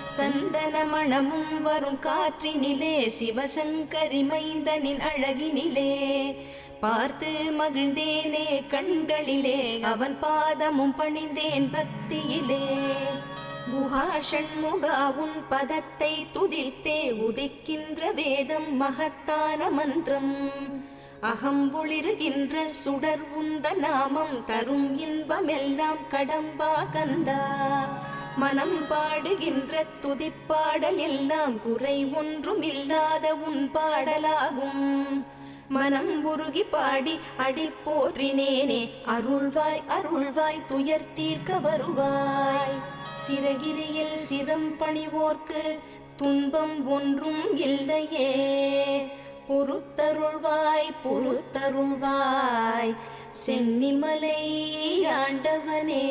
சந்தன மணமும் வரும் காற்றினிலே சிவசங்கரி மைந்தனின் அழகினிலே பார்த்து மகிழ்ந்தேனே கண்களிலே அவன் பாதமும் பணிந்தேன் பக்தியிலே குஹாஷண்முகா உன் பதத்தை துதித்தே உதிக்கின்ற வேதம் மகத்தான மந்திரம் அகம் ஒளிருகின்ற சுடர் உந்த நாமம் தரும் இன்பமெல்லாம் கடம்பா கந்தா மனம் பாடுகின்ற துதிப்பாடல் எல்லாம் குறை ஒன்றும் இல்லாத உன் பாடலாகும் மனம் உருகி பாடி அடி போற்றினேனே அருள்வாய் அருள்வாய் துயர் தீர்க்க வருவாய் சிறகிரியில் சிரம் பணிவோர்க்கு துன்பம் ஒன்றும் இல்லையே பொறுத்தருள்வாய் பொறுத்தருள்வாய் சென்னிமலை ஆண்டவனே.